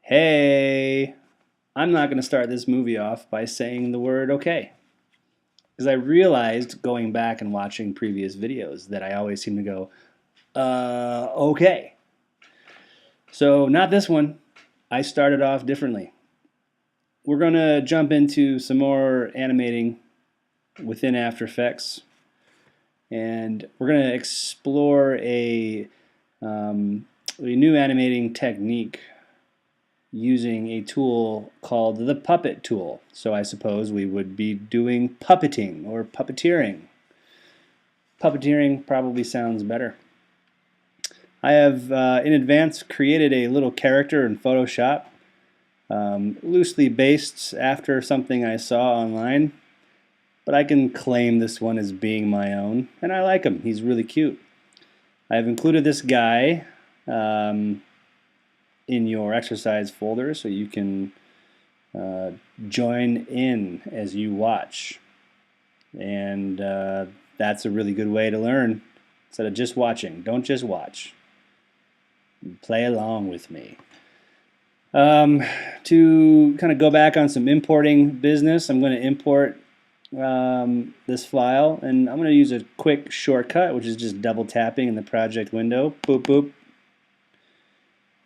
Hey, I'm not going to start this movie off by saying the word okay. Because I realized going back and watching previous videos that I always seem to go, okay. So, not this one. I started off differently. We're going to jump into some more animating within After Effects. And we're going to explore a new animating technique using a tool called the puppet tool. So I suppose we would be doing puppeting or puppeteering. Puppeteering probably sounds better. I have in advance created a little character in Photoshop, loosely based after something I saw online, but I can claim this one as being my own, and I like him. He's really cute. I've included this guy in your exercise folder so you can join in as you watch. And that's a really good way to learn instead of just watching. Don't just watch. Play along with me. To kind of go back on some importing business, I'm going to import this file, and I'm going to use a quick shortcut, which is just double tapping in the project window. Boop, boop.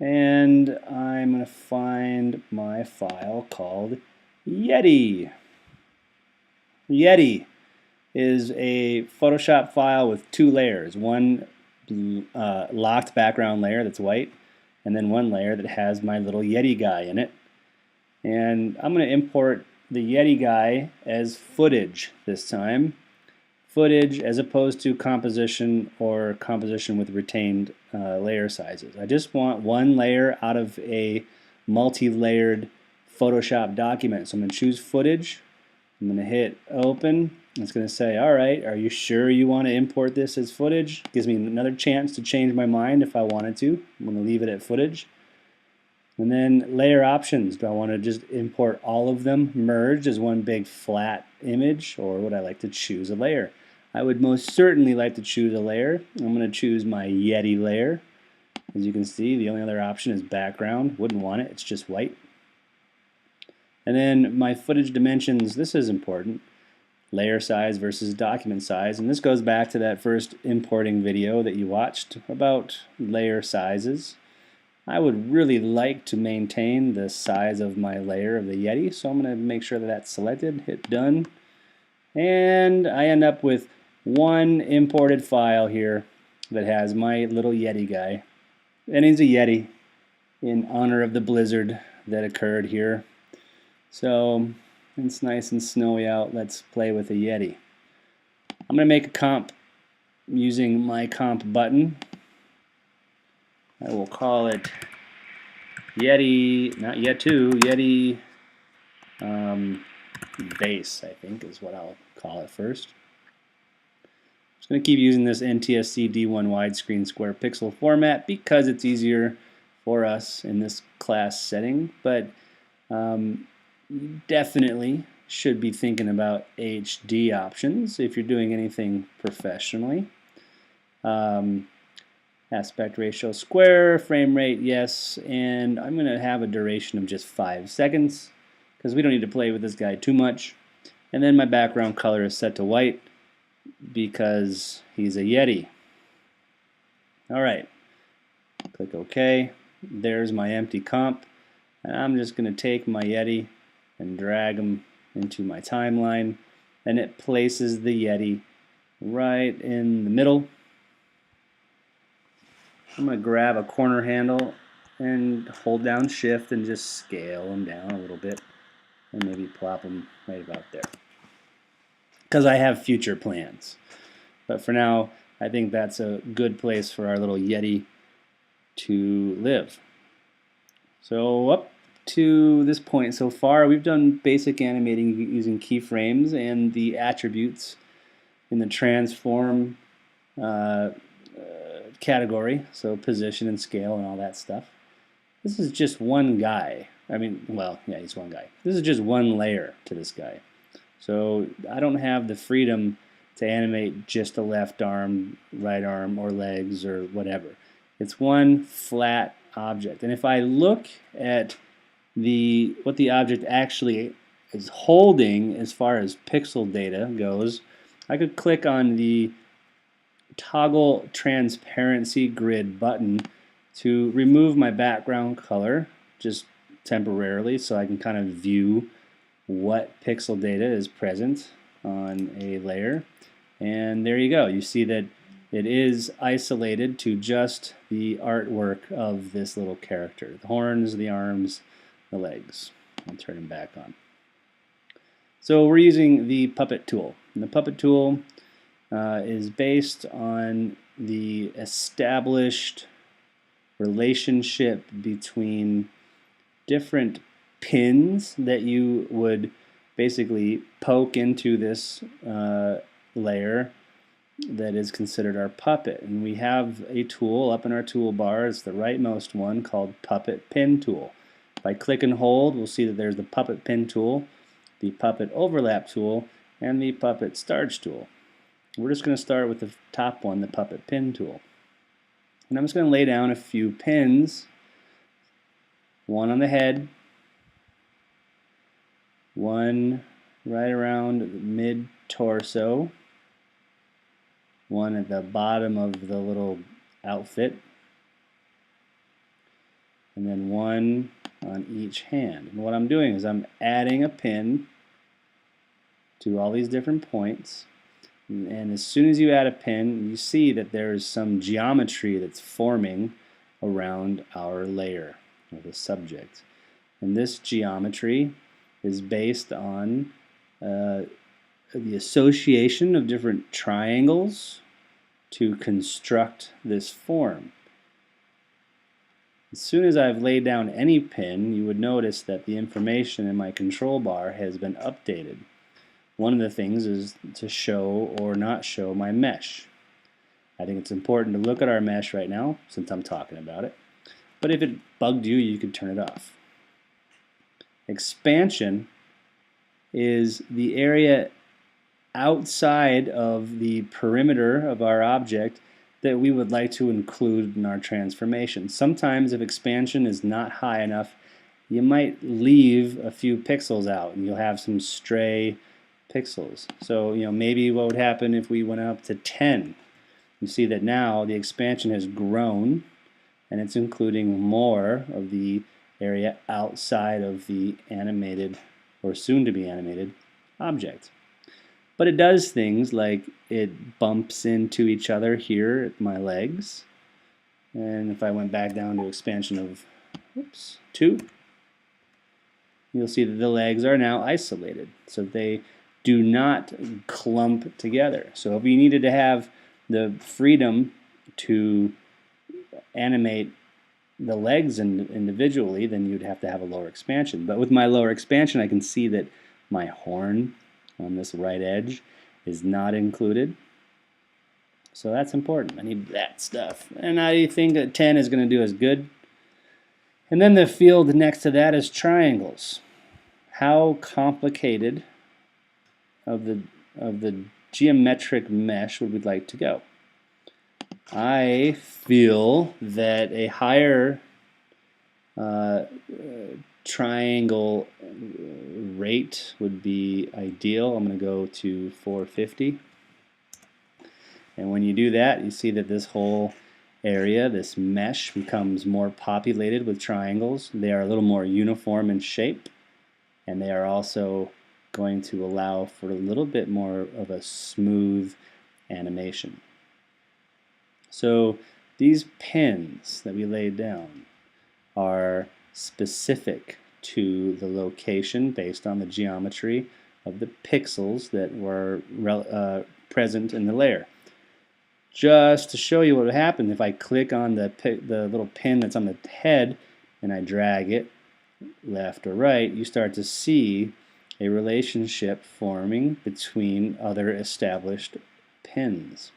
And I'm going to find my file called Yeti. Yeti is a Photoshop file with two layers. One locked background layer that's white, and then one layer that has my little Yeti guy in it. And I'm going to import the Yeti guy as footage this time. Footage as opposed to composition or composition with retained layer sizes. I just want one layer out of a multi-layered Photoshop document. So I'm going to choose footage. I'm going to hit open. It's going to say, all right, are you sure you want to import this as footage? Gives me another chance to change my mind if I wanted to. I'm going to leave it at footage. And then layer options. Do I want to just import all of them merged as one big flat image, or would I like to choose a layer? I would most certainly like to choose a layer. I'm going to choose my Yeti layer. As you can see, the only other option is background. Wouldn't want it, it's just white. And then my footage dimensions, this is important. Layer size versus document size. And this goes back to that first importing video that you watched about layer sizes. I would really like to maintain the size of my layer of the Yeti, so I'm going to make sure that that's selected, hit done, and I end up with one imported file here that has my little Yeti guy. And he's a Yeti in honor of the blizzard that occurred here. So it's nice and snowy out. Let's play with a Yeti. I'm going to make a comp using my comp button. I will call it Yeti, not Yet2, Yeti base, I think is what I'll call it first. I'm just going to keep using this NTSC D1 widescreen square pixel format because it's easier for us in this class setting, but you definitely should be thinking about HD options if you're doing anything professionally. Aspect ratio square, frame rate, yes, and I'm going to have a duration of just 5 seconds because we don't need to play with this guy too much. And then my background color is set to white because he's a Yeti. Alright, click OK. There's my empty comp. And I'm just going to take my Yeti and drag him into my timeline, and it places the Yeti right in the middle. I'm going to grab a corner handle and hold down shift and just scale them down a little bit and maybe plop them right about there. Because I have future plans. But for now, I think that's a good place for our little Yeti to live. So up to this point so far, we've done basic animating using keyframes and the attributes in the transform category, so position and scale and all that stuff. This is just one guy. I mean, well, yeah, he's one guy. This is just one layer to this guy. So I don't have the freedom to animate just a left arm, right arm, or legs, or whatever. It's one flat object. And if I look at what the object actually is holding as far as pixel data goes, I could click on the toggle transparency grid button to remove my background color just temporarily, so I can kind of view what pixel data is present on a layer. And there you go. You see that it is isolated to just the artwork of this little character. The horns, the arms, the legs. I'll turn them back on. So we're using the Puppet tool. And the Puppet tool is based on the established relationship between different pins that you would basically poke into this layer that is considered our puppet. And we have a tool up in our toolbar. It's the rightmost one, called Puppet Pin Tool. If I click and hold, we'll see that there's the Puppet Pin Tool, the Puppet Overlap Tool, and the Puppet Starch Tool. We're just going to start with the top one, the Puppet Pin Tool. And I'm just going to lay down a few pins, one on the head, one right around mid-torso, one at the bottom of the little outfit, and then one on each hand. And what I'm doing is I'm adding a pin to all these different points, and as soon as you add a pin, you see that there's some geometry that's forming around our layer, or the subject. And this geometry is based on the association of different triangles to construct this form. As soon as I've laid down any pin, you would notice that the information in my control bar has been updated. One of the things is to show or not show my mesh. I think it's important to look at our mesh right now since I'm talking about it. But if it bugged you, you could turn it off. Expansion is the area outside of the perimeter of our object that we would like to include in our transformation. Sometimes if expansion is not high enough, you might leave a few pixels out and you'll have some stray pixels. So maybe what would happen if we went up to 10? You see that now the expansion has grown and it's including more of the area outside of the animated or soon to be animated object. But it does things like it bumps into each other here at my legs. And if I went back down to expansion of 2, you'll see that the legs are now isolated. So they do not clump together. So if you needed to have the freedom to animate the legs individually, then you'd have to have a lower expansion. But with my lower expansion, I can see that my horn on this right edge is not included. So that's important. I need that stuff. And I think that 10 is going to do as good. And then the field next to that is triangles. How complicated of the geometric mesh would we like to go? I feel that a higher triangle rate would be ideal. I'm going to go to 450. And when you do that, you see that this whole area, this mesh, becomes more populated with triangles. They are a little more uniform in shape, and they are also going to allow for a little bit more of a smooth animation. So these pins that we laid down are specific to the location based on the geometry of the pixels that were present in the layer. Just to show you what would happen if I click on the little pin that's on the head and I drag it left or right, you start to see a relationship forming between other established pins.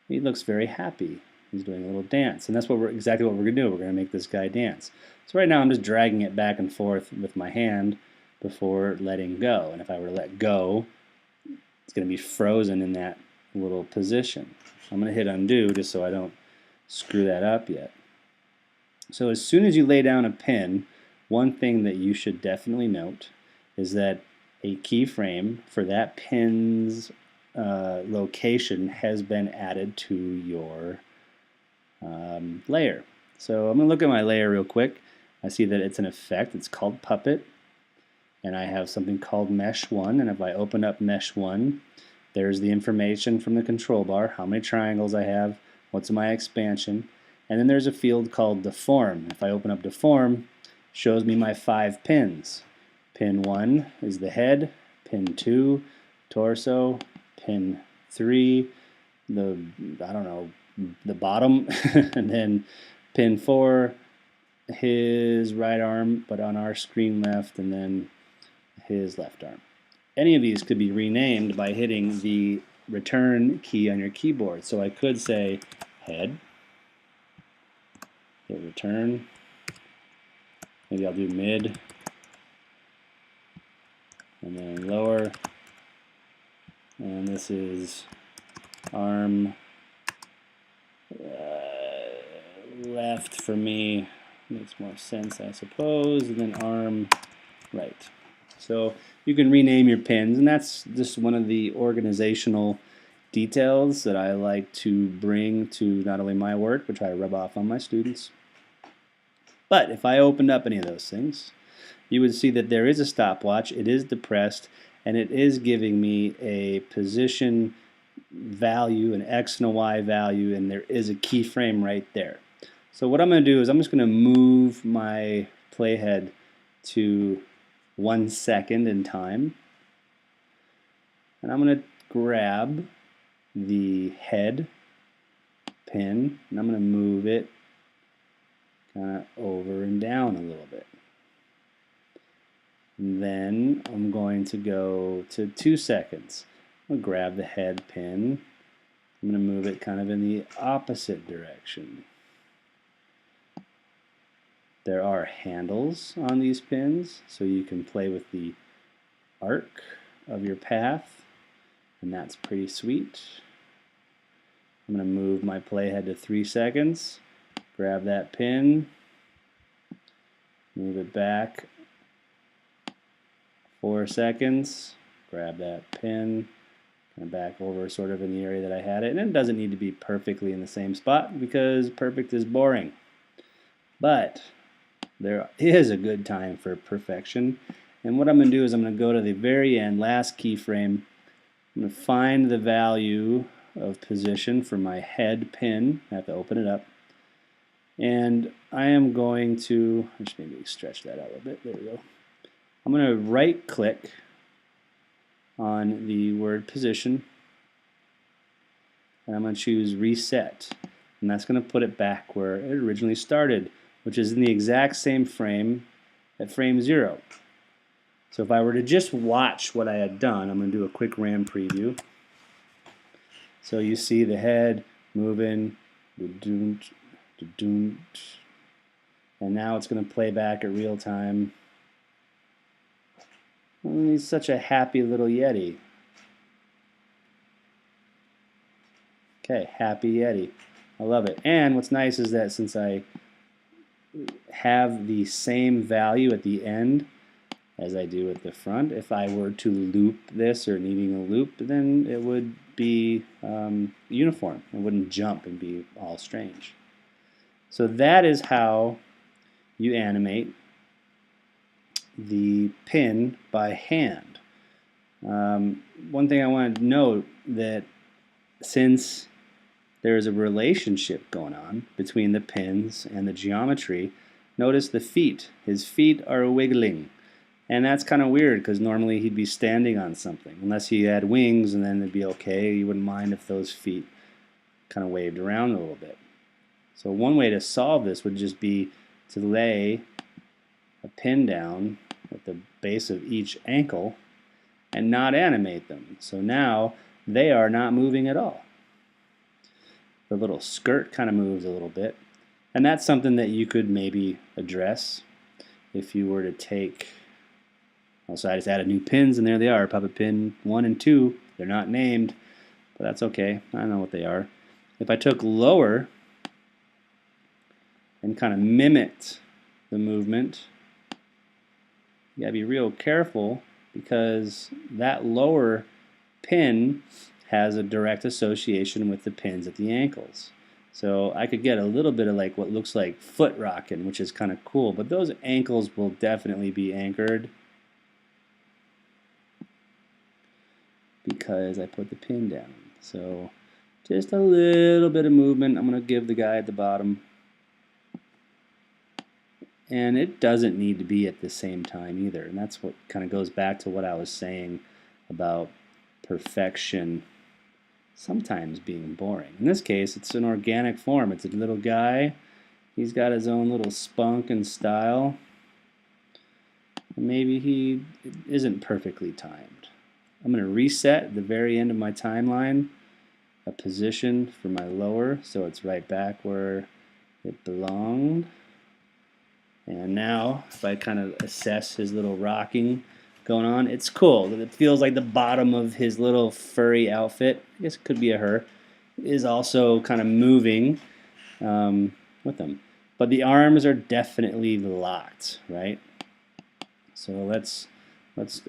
He looks very happy. He's doing a little dance, and that's exactly what we're going to do. We're going to make this guy dance. So right now I'm just dragging it back and forth with my hand before letting go. And if I were to let go, it's going to be frozen in that little position. I'm going to hit undo just so I don't screw that up yet. So as soon as you lay down a pin, one thing that you should definitely note is that a keyframe for that pin's location has been added to your layer. So I'm going to look at my layer real quick. I see that it's an effect. It's called Puppet. And I have something called Mesh 1. And if I open up Mesh 1, there's the information from the control bar, how many triangles I have, what's my expansion. And then there's a field called Deform. If I open up Deform, it shows me my 5 pins. Pin 1 is the head, pin 2, torso, pin 3, the bottom, and then pin 4, his right arm, but on our screen left, and then his left arm. Any of these could be renamed by hitting the return key on your keyboard. So I could say head, hit return, maybe I'll do mid, and then lower, and this is arm left for me, makes more sense I suppose, and then arm right. So you can rename your pins, and that's just one of the organizational details that I like to bring to not only my work, but try to rub off on my students. But if I opened up any of those things, you would see that there is a stopwatch, it is depressed, and it is giving me a position value, an X and a Y value, and there is a keyframe right there. So what I'm going to do is I'm just going to move my playhead to 1 second in time, and I'm going to grab the head pin and I'm going to move it kind of over and down a little bit. And then I'm going to go to 2 seconds. I'm going to grab the head pin. I'm going to move it kind of in the opposite direction. There are handles on these pins, so you can play with the arc of your path, and that's pretty sweet. I'm going to move my playhead to 3 seconds, grab that pin, move it back 4 seconds, grab that pin, kind of back over sort of in the area that I had it. And it doesn't need to be perfectly in the same spot because perfect is boring. But there is a good time for perfection. And what I'm going to do is I'm going to go to the very end, last keyframe. I'm going to find the value of position for my head pin. I have to open it up. And I am going to, I should maybe stretch that out a little bit. There we go. I'm going to right click on the word position, and I'm going to choose reset, and that's going to put it back where it originally started, which is in the exact same frame at frame 0. So if I were to just watch what I had done, I'm going to do a quick RAM preview. So you see the head moving, and now it's going to play back at real time. Oh, he's such a happy little Yeti. Okay, happy Yeti. I love it. And what's nice is that since I have the same value at the end as I do at the front, if I were to loop this or needing a loop, then it would be uniform. It wouldn't jump and be all strange. So that is how you animate the pin by hand. One thing I want to note that since there is a relationship going on between the pins and the geometry, notice the feet. His feet are wiggling. And that's kind of weird because normally he'd be standing on something. Unless he had wings, and then it'd be okay. You wouldn't mind if those feet kind of waved around a little bit. So one way to solve this would just be to lay a pin down at the base of each ankle and not animate them. So now they are not moving at all. The little skirt kind of moves a little bit. And that's something that you could maybe address if you were to take, so I just added new pins, and there they are, puppet pin 1 and 2. They're not named, but that's okay. I know what they are. If I took lower and kind of mimicked the movement you gotta be real careful because that lower pin has a direct association with the pins at the ankles. So I could get a little bit of like what looks like foot rocking, which is kind of cool, but those ankles will definitely be anchored because I put the pin down. So just a little bit of movement I'm going to give the guy at the bottom. And it doesn't need to be at the same time either. And that's what kind of goes back to what I was saying about perfection sometimes being boring. In this case, it's an organic form. It's a little guy. He's got his own little spunk and style. And maybe he isn't perfectly timed. I'm going to reset at the very end of my timeline a position for my lower so it's right back where it belonged. And now, if I kind of assess his little rocking going on, it's cool. It feels like the bottom of his little furry outfit, I guess it could be a her, is also kind of moving with him. But the arms are definitely locked, right? So let's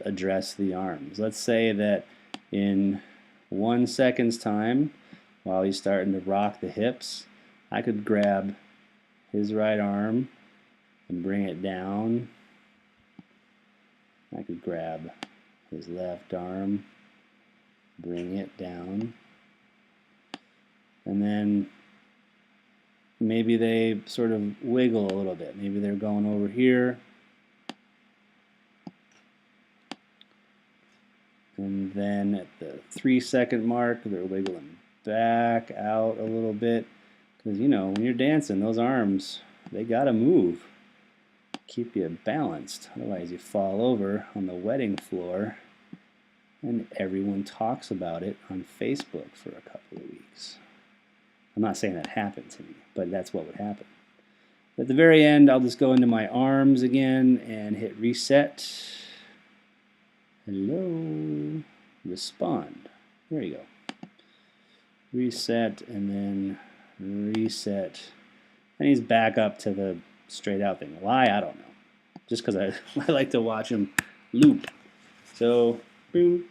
address the arms. Let's say that in 1 second's time, while he's starting to rock the hips, I could grab his right arm and bring it down. I could grab his left arm, bring it down, and then maybe they sort of wiggle a little bit. Maybe they're going over here, and then at the 3-second mark, they're wiggling back out a little bit. Because, you know, when you're dancing, those arms, they gotta move. Keep you balanced, otherwise you fall over on the wedding floor and everyone talks about it on Facebook for a couple of weeks. I'm not saying that happened to me, but that's what would happen. At the very end, I'll just go into my arms again and hit reset. Hello, respond. There you go. Reset and then reset. And he's back up to the straight out thing. Why? I don't know. Just because I like to watch him loop. So, if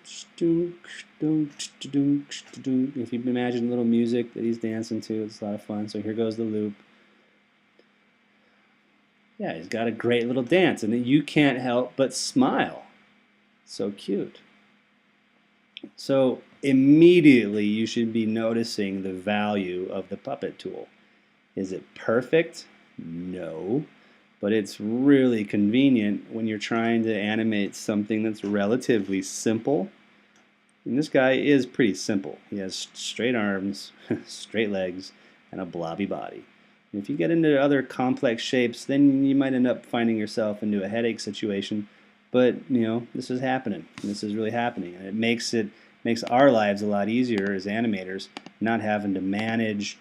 you imagine little music that he's dancing to, it's a lot of fun. So here goes the loop. Yeah, he's got a great little dance, and you can't help but smile. So cute. So immediately you should be noticing the value of the puppet tool. Is it perfect? No, but it's really convenient when you're trying to animate something that's relatively simple. And this guy is pretty simple. He has straight arms, straight legs, and a blobby body. And if you get into other complex shapes, then you might end up finding yourself into a headache situation. But you know, this is happening. This is really happening, and it makes our lives a lot easier as animators, not having to manage,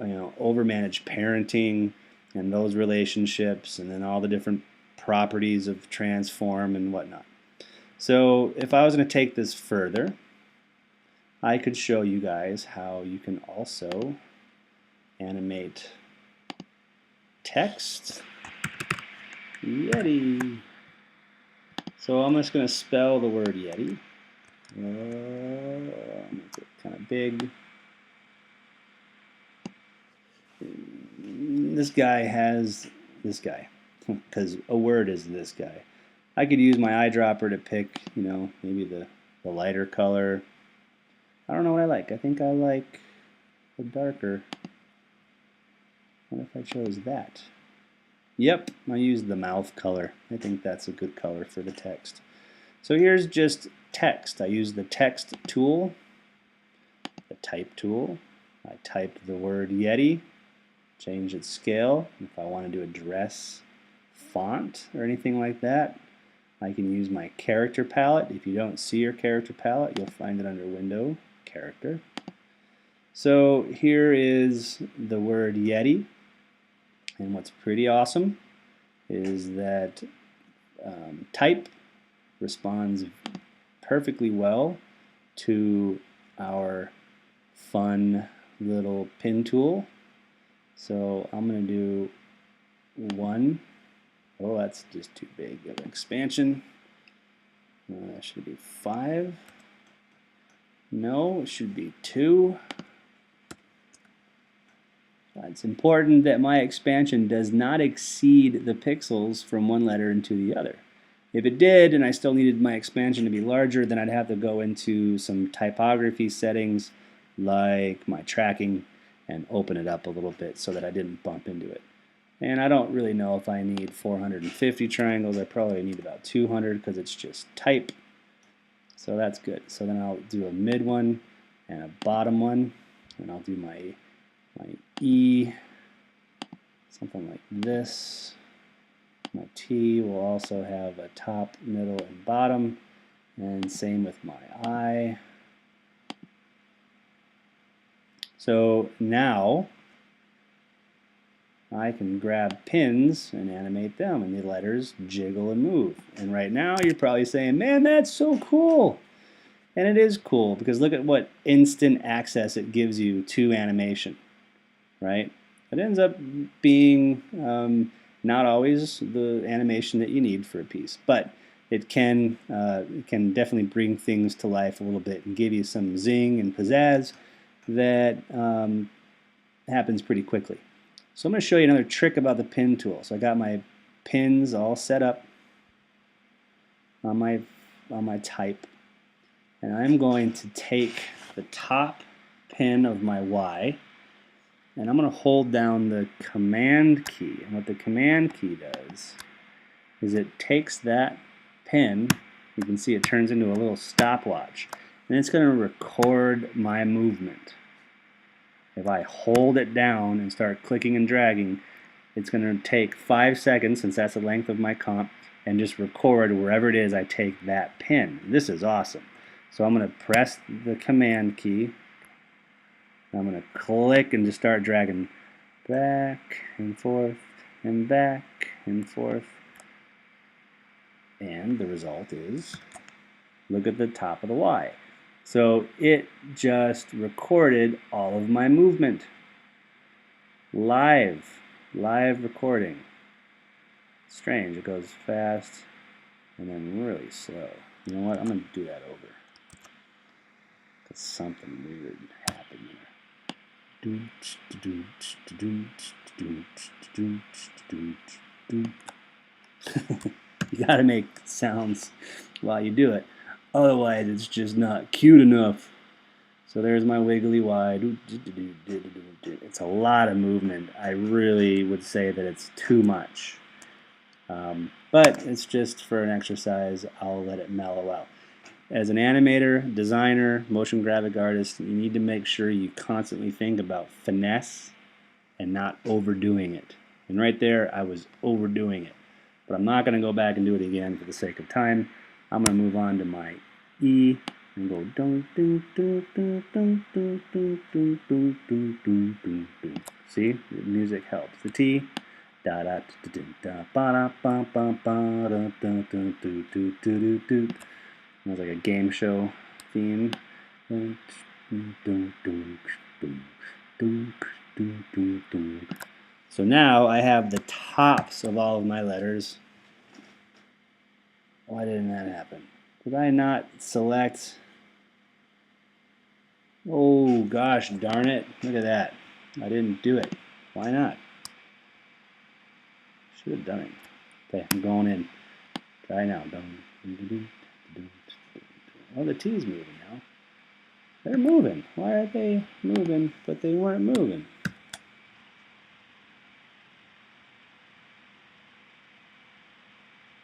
overmanage parenting and those relationships, and then all the different properties of transform and whatnot. So if I was going to take this further, I could show you guys how you can also animate text. Yeti. So I'm just going to spell the word Yeti. Make it kind of big. This guy has this guy, because a word is this guy. I could use my eyedropper to pick, maybe the lighter color. I don't know what I like. I think I like the darker. What if I chose that? Yep, I used the mouth color. I think that's a good color for the text. So here's just text. I use the text tool, the type tool. I typed the word Yeti, change its scale. If I want to do a dress font or anything like that, I can use my character palette. If you don't see your character palette, you'll find it under Window, Character. So here is the word Yeti. And what's pretty awesome is that type responds perfectly well to our fun little pin tool. So I'm going to do 1 Oh, that's just too big of an expansion. Should it be 5? No, it should be 2. It's important that my expansion does not exceed the pixels from one letter into the other. If it did, and I still needed my expansion to be larger, then I'd have to go into some typography settings like my tracking and open it up a little bit so that I didn't bump into it. And I don't really know if I need 450 triangles. I probably need about 200 because it's just type. So that's good. So then I'll do a mid one and a bottom one, and I'll do my E, something like this. My T will also have a top, middle, and bottom, and same with my I. So now I can grab pins and animate them, and the letters jiggle and move. And right now you're probably saying, man, that's so cool. And it is cool because look at what instant access it gives you to animation, right? It ends up being not always the animation that you need for a piece, but it can definitely bring things to life a little bit and give you some zing and pizzazz that happens pretty quickly. So I'm going to show you another trick about the pin tool. So I got my pins all set up on my type, and I'm going to take the top pin of my Y, and I'm going to hold down the command key. And what the command key does is it takes that pin, you can see it turns into a little stopwatch, and it's going to record my movement. If I hold it down and start clicking and dragging, it's going to take 5 seconds, since that's the length of my comp, and just record wherever it is I take that pin. This is awesome. So I'm going to press the command key. I'm going to click and just start dragging back and forth and back and forth. And the result is, look at the top of the Y. So it just recorded all of my movement. Live recording. Strange, it goes fast and then really slow. You know what, I'm going to do that over. Because something weird happened there. You gotta make sounds while you do it. Otherwise, it's just not cute enough. So there's my wiggly Y. It's a lot of movement. I really would say that it's too much. But it's just for an exercise. I'll let it mellow out. As an animator, designer, motion graphic artist, you need to make sure you constantly think about finesse and not overdoing it. And right there, I was overdoing it. But I'm not going to go back and do it again for the sake of time. I'm going to move on to my E and go dun dun dun dun dun dun dun dun dun dun dun dun dun. See, the music helps. The T, da da da da ba da ba ba ba da da da do do do do. It's like a game show theme. So now I have the tops of all of my letters. Why didn't that happen? Did I not select? Oh gosh, darn it. Look at that. I didn't do it. Why not? Should have done it. Okay, I'm going in. Try now. Oh, the T's moving now. They're moving. Why are they moving, but they weren't moving?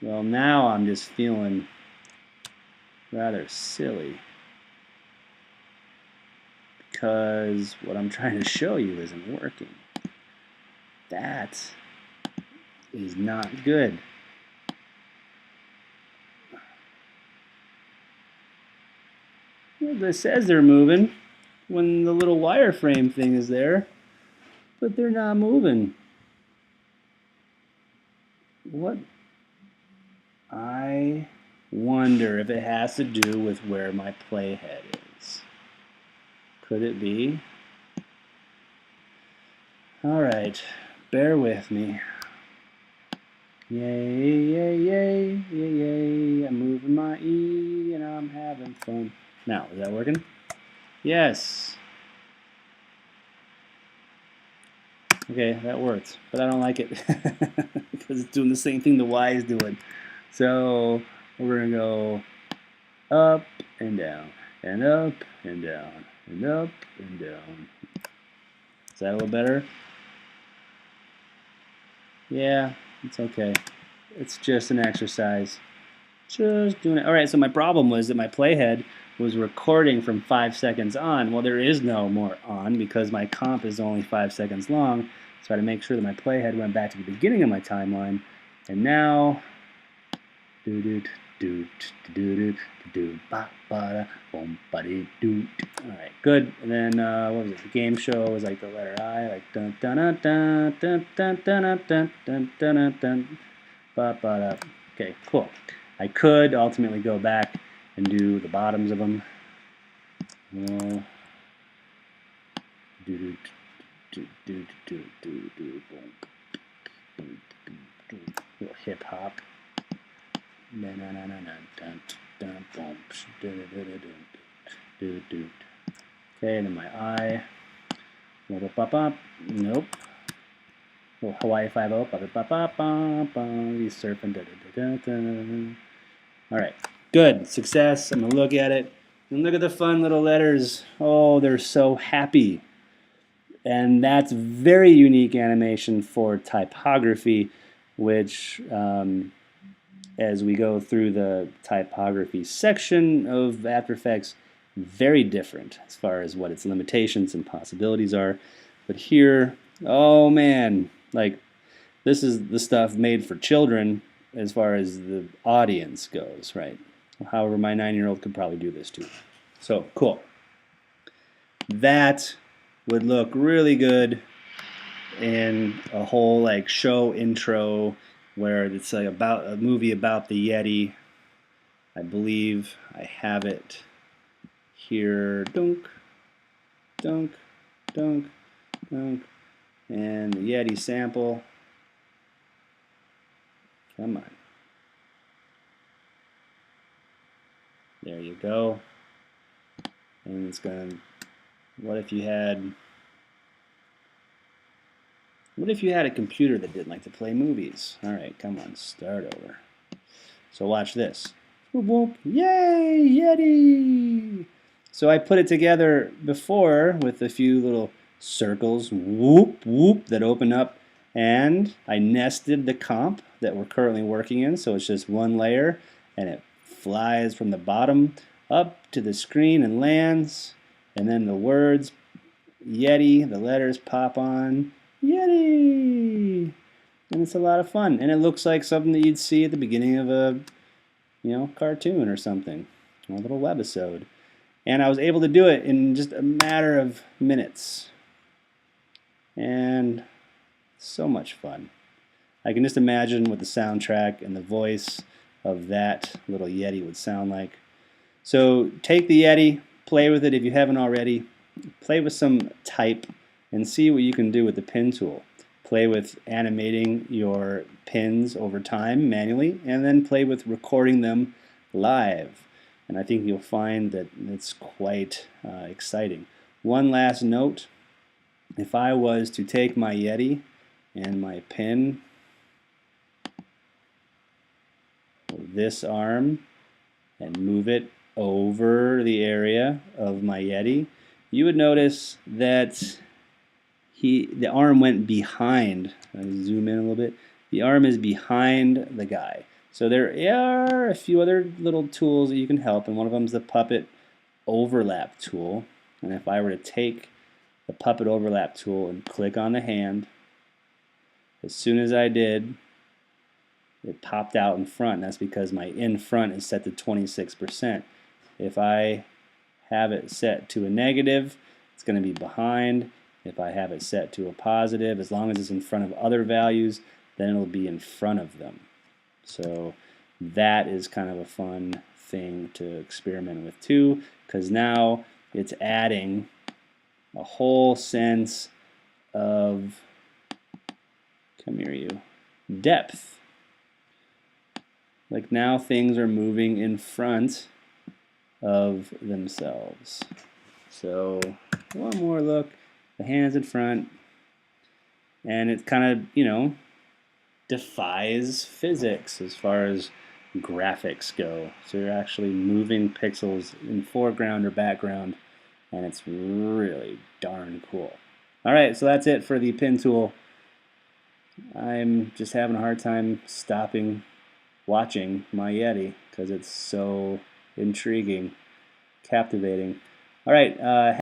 Well, now I'm just feeling rather silly because what I'm trying to show you isn't working. That is not good. Well, it says they're moving when the little wireframe thing is there, but they're not moving. What? I wonder if it has to do with where my playhead is. Could it be? All right, bear with me. Yay, yay, yay, yay, yay. I'm moving my E and I'm having fun. Now, is that working? Yes. Okay, that worked, but I don't like it because it's doing the same thing the Y is doing. So we're gonna go up and down, and up and down, and up and down. Is that a little better? Yeah, it's okay. It's just an exercise. Just doing it. All right, so my problem was that my playhead was recording from 5 seconds on. Well, there is no more on because my comp is only 5 seconds long. So I had to make sure that my playhead went back to the beginning of my timeline. And now, do do do do do do ba ba da boom ba dee doo. All right, good. And then what was it? The game show was like the letter I, like dun dun dun dun dun dun dun dun dun dun dun ba ba da. Okay, cool. I could ultimately go back and do the bottoms of them. Do do do do do do do boom boom boom. Little hip hop. Okay, and then my eye. Nope. Little Hawaii 5-0. He's surfing. All right, good. Success. I'm going to look at it. And look at the fun little letters. Oh, they're so happy. And that's very unique animation for typography, which as we go through the typography section of After Effects, very different as far as what its limitations and possibilities are. But here, oh man, like this is the stuff made for children as far as the audience goes, right? However, my 9-year-old could probably do this too. So cool. That would look really good in a whole like show intro where it's like about a movie about the Yeti. I believe I have it here. Dunk, dunk, dunk, dunk, and the Yeti sample. Come on. There you go. And it's going, what if you had a computer that didn't like to play movies? All right, come on, start over. So watch this. Whoop, whoop. Yay, Yeti! So I put it together before with a few little circles, whoop, whoop, that open up, and I nested the comp that we're currently working in, so it's just one layer, and it flies from the bottom up to the screen and lands, and then the words Yeti, the letters pop on, Yeti! And it's a lot of fun, and it looks like something that you'd see at the beginning of a cartoon or something, a little webisode. And I was able to do it in just a matter of minutes. And so much fun. I can just imagine what the soundtrack and the voice of that little Yeti would sound like. So take the Yeti, play with it if you haven't already. Play with some type and see what you can do with the pen tool. Play with animating your pins over time manually, and then play with recording them live. And I think you'll find that it's quite exciting. One last note, if I was to take my Yeti and my pin, this arm, and move it over the area of my Yeti, you would notice that the arm went behind. Let me zoom in a little bit. The arm is behind the guy. So there are a few other little tools that you can help, and one of them is the puppet overlap tool. And if I were to take the puppet overlap tool and click on the hand, as soon as I did, it popped out in front. That's because my in front is set to 26%. If I have it set to a negative, it's going to be behind. If I have it set to a positive, as long as it's in front of other values, then it'll be in front of them. So that is kind of a fun thing to experiment with too, because now it's adding a whole sense of, come here you, depth like now things are moving in front of themselves. So one more look, the hands in front, and it kind of, you know, defies physics as far as graphics go. So you're actually moving pixels in foreground or background, and it's really darn cool. All right, so that's it for the pen tool. I'm just having a hard time stopping watching my Yeti because it's so intriguing, captivating. All right.